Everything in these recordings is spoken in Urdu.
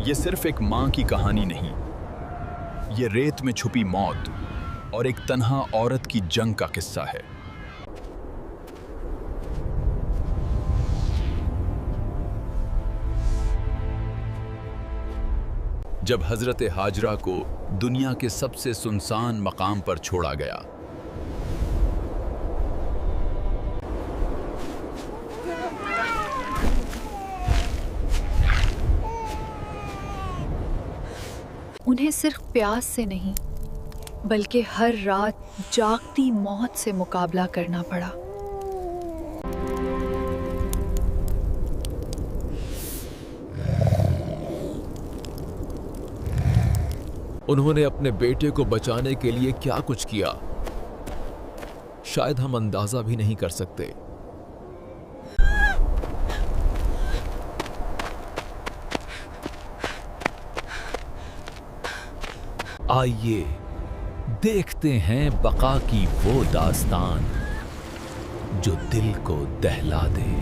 یہ صرف ایک ماں کی کہانی نہیں، یہ ریت میں چھپی موت اور ایک تنہا عورت کی جنگ کا قصہ ہے۔ جب حضرت ہاجرہ کو دنیا کے سب سے سنسان مقام پر چھوڑا گیا، انہیں صرف پیاس سے نہیں بلکہ ہر رات جاگتی موت سے مقابلہ کرنا پڑا۔ انہوں نے اپنے بیٹے کو بچانے کے لیے کیا کچھ کیا، شاید ہم اندازہ بھی نہیں کر سکتے۔ آئیے دیکھتے ہیں بقا کی وہ داستان جو دل کو دہلا دے۔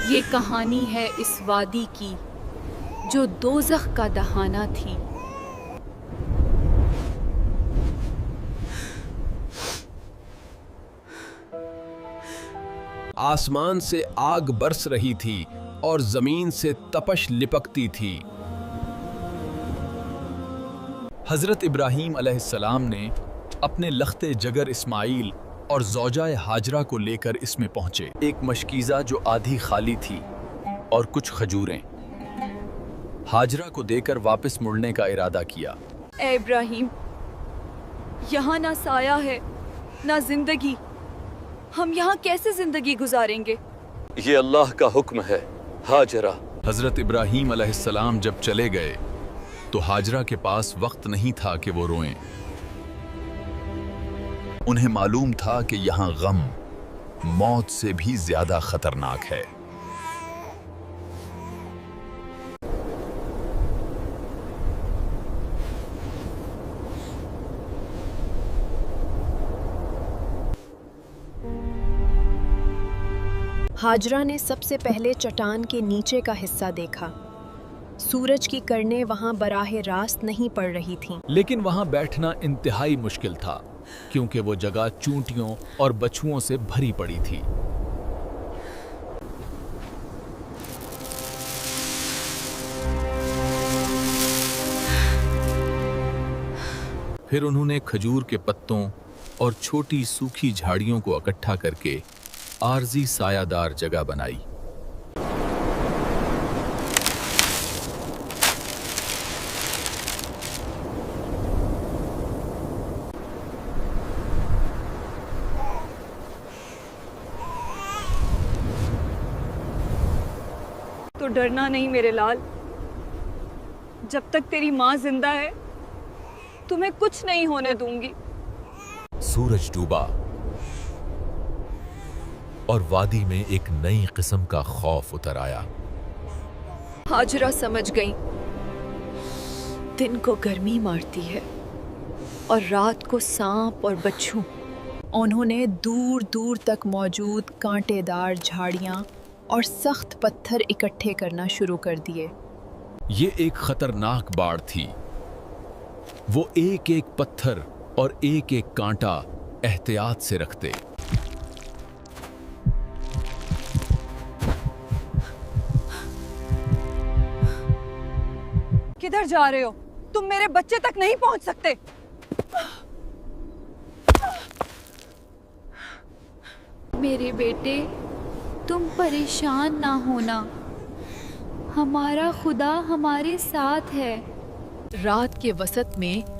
یہ کہانی ہے اس وادی کی جو دوزخ کا دہانہ تھی۔ آسمان سے آگ برس رہی تھی اور زمین سے تپش لپکتی تھی۔ حضرت ابراہیم علیہ السلام نے اپنے لخت جگر اسماعیل اور زوجہ ہاجرہ کو لے کر اس میں پہنچے۔ ایک مشکیزہ جو آدھی خالی تھی اور کچھ کھجوریں۔ ہاجرہ کو دے کر واپس مڑنے کا ارادہ کیا۔ اے ابراہیم، یہاں نہ سایہ ہے نہ زندگی، ہم یہاں کیسے زندگی گزاریں گے؟ یہ اللہ کا حکم ہے ہاجرہ۔ حضرت ابراہیم علیہ السلام جب چلے گئے تو ہاجرہ کے پاس وقت نہیں تھا کہ وہ روئیں۔ انہیں معلوم تھا کہ یہاں غم موت سے بھی زیادہ خطرناک ہے۔ ہاجرہ نے سب سے پہلے چٹان کے نیچے کا حصہ دیکھا۔ سورج کی کرنیں وہاں براہ راست نہیں پڑ رہی تھیں، لیکن وہاں بیٹھنا انتہائی مشکل تھا کیونکہ وہ جگہ چونٹیوں اور بچھوؤں سے بھری پڑی تھی۔ پھر انہوں نے کھجور کے پتوں اور چھوٹی سوکھی جھاڑیوں کو اکٹھا کر کے عارضی سایہ دار جگہ بنائی۔ تو ڈرنا نہیں میرے لال، جب تک تیری ماں زندہ ہے تمہیں کچھ نہیں ہونے دوں گی۔ سورج ڈوبا اور وادی میں ایک نئی قسم کا خوف اتر آیا۔ ہاجرہ سمجھ گئیں، دن کو گرمی مارتی ہے اور رات کو سانپ اور بچھو۔ انہوں نے دور دور تک موجود کانٹے دار جھاڑیاں اور سخت پتھر اکٹھے کرنا شروع کر دیے۔ یہ ایک خطرناک باڑ تھی۔ وہ ایک ایک پتھر اور ایک ایک کانٹا احتیاط سے رکھتے۔ کدھر جا رہے ہو؟ تم میرے بچے تک نہیں پہنچ سکتے۔ میرے بیٹے، تم پریشان نہ ہونا، ہمارا خدا ہمارے ساتھ ہے۔ رات کے وسط میں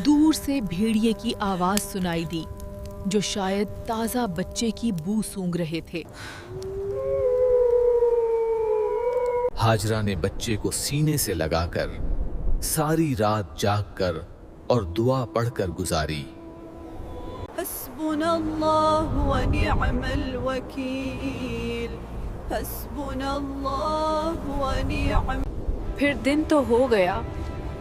دور سے بھیڑیے کی آواز سنائی دی جو شاید تازہ بچے کی بو سونگھ رہے تھے۔ ہاجرہ نے بچے کو سینے سے لگا کر ساری رات جاگ کر اور دعا پڑھ کر گزاری۔ حسبنا حسبنا اللہ ونعم الوکیل حسبنا اللہ ونعم۔ پھر دن تو ہو گیا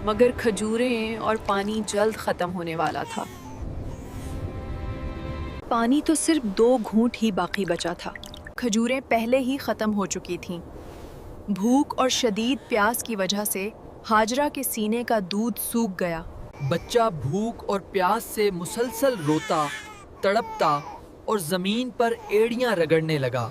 مگر کھجوریں اور پانی جلد ختم ہونے والا تھا۔ پانی تو صرف 2 گھونٹ ہی باقی بچا تھا۔ کھجوریں پہلے ہی ختم ہو چکی تھیں۔ بھوک اور شدید پیاس کی وجہ سے ہاجرہ کے سینے کا دودھ سوکھ گیا۔ بچہ بھوک اور پیاس سے مسلسل روتا، تڑپتا اور زمین پر ایڑیاں رگڑنے لگا۔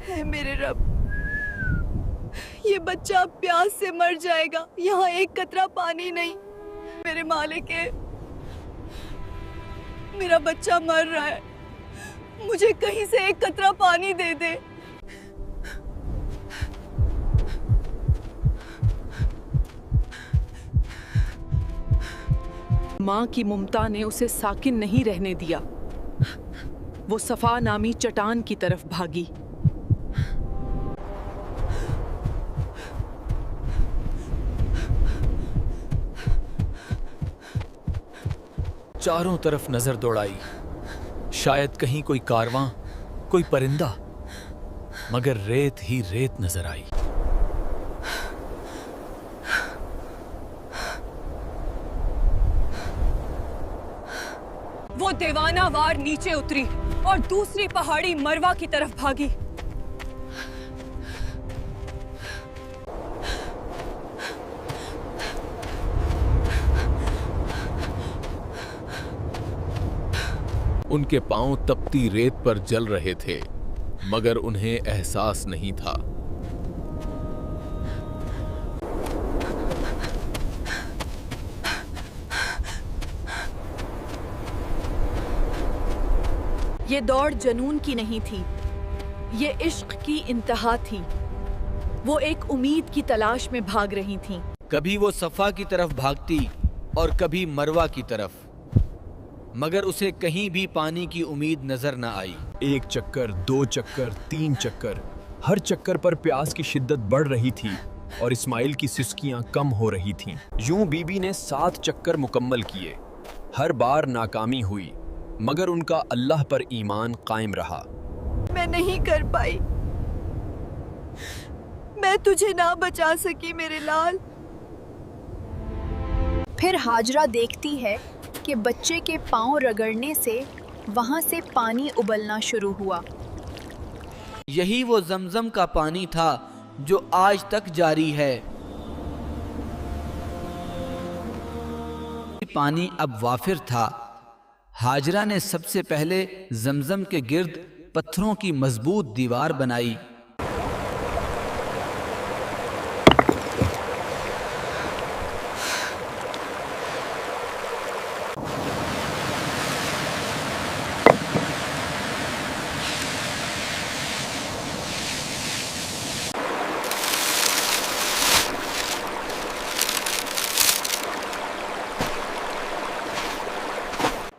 اے میرے رب، یہ بچہ اب پیاس سے مر جائے گا، یہاں ایک قطرہ پانی نہیں۔ میرے مالک، میرا بچہ مر رہا ہے، مجھے کہیں سے ایک قطرہ پانی دے دے۔ ماں کی ممتا نے اسے ساکن نہیں رہنے دیا۔ وہ صفا نامی چٹان کی طرف بھاگی۔ چاروں طرف نظر دوڑائی، شاید کہیں کوئی کارواں، کوئی پرندہ، مگر ریت ہی ریت نظر آئی۔ وہ دیوانہ وار نیچے اتری اور دوسری پہاڑی مروا کی طرف بھاگی۔ ان کے پاؤں تپتی ریت پر جل رہے تھے مگر انہیں احساس نہیں تھا۔ یہ دوڑ جنون کی نہیں تھی، یہ عشق کی انتہا تھی۔ وہ ایک امید کی تلاش میں بھاگ رہی تھیں۔ کبھی وہ صفا کی طرف بھاگتی اور کبھی مروا کی طرف، مگر اسے کہیں بھی پانی کی امید نظر نہ آئی۔ 1 چکر، 2 چکر، 3 چکر، ہر چکر پر پیاس کی شدت بڑھ رہی تھی اور اسماعیل کی سسکیاں کم ہو رہی تھیں۔ یوں بی بی نے 7 چکر مکمل کیے، ہر بار ناکامی ہوئی مگر ان کا اللہ پر ایمان قائم رہا۔ میں نہیں کر پائی، میں تجھے نہ بچا سکی میرے لال۔ پھر ہاجرہ دیکھتی ہے کہ بچے کے پاؤں رگڑنے سے وہاں سے پانی ابلنا شروع ہوا۔ یہی وہ زمزم کا پانی تھا جو آج تک جاری ہے۔ پانی اب وافر تھا۔ ہاجرہ نے سب سے پہلے زمزم کے گرد پتھروں کی مضبوط دیوار بنائی۔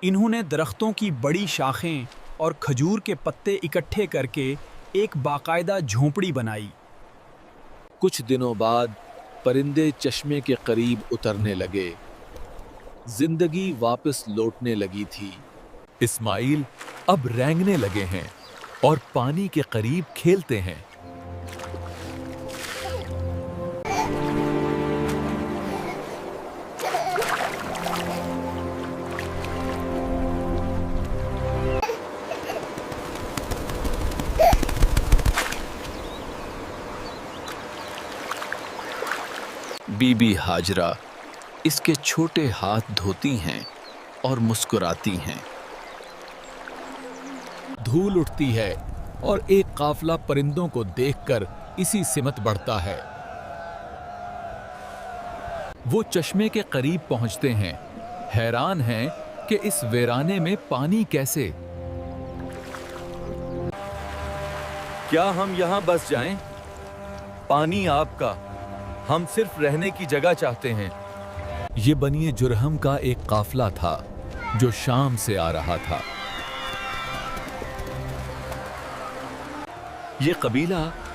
انہوں نے درختوں کی بڑی شاخیں اور کھجور کے پتے اکٹھے کر کے ایک باقاعدہ جھونپڑی بنائی۔ کچھ دنوں بعد پرندے چشمے کے قریب اترنے لگے۔ زندگی واپس لوٹنے لگی تھی۔ اسماعیل اب رینگنے لگے ہیں اور پانی کے قریب کھیلتے ہیں۔ بی بی ہاجرہ اس کے چھوٹے ہاتھ دھوتی ہیں اور مسکراتی ہیں۔ دھول اٹھتی ہے اور ایک قافلہ پرندوں کو دیکھ کر اسی سمت بڑھتا ہے۔ وہ چشمے کے قریب پہنچتے ہیں، حیران ہیں کہ اس ویرانے میں پانی کیسے؟ کیا ہم یہاں بس جائیں؟ پانی آپ کا، ہم صرف رہنے کی جگہ چاہتے ہیں۔ یہ بنی جرہم کا ایک قافلہ تھا جو شام سے آ رہا تھا۔ یہ قبیلہ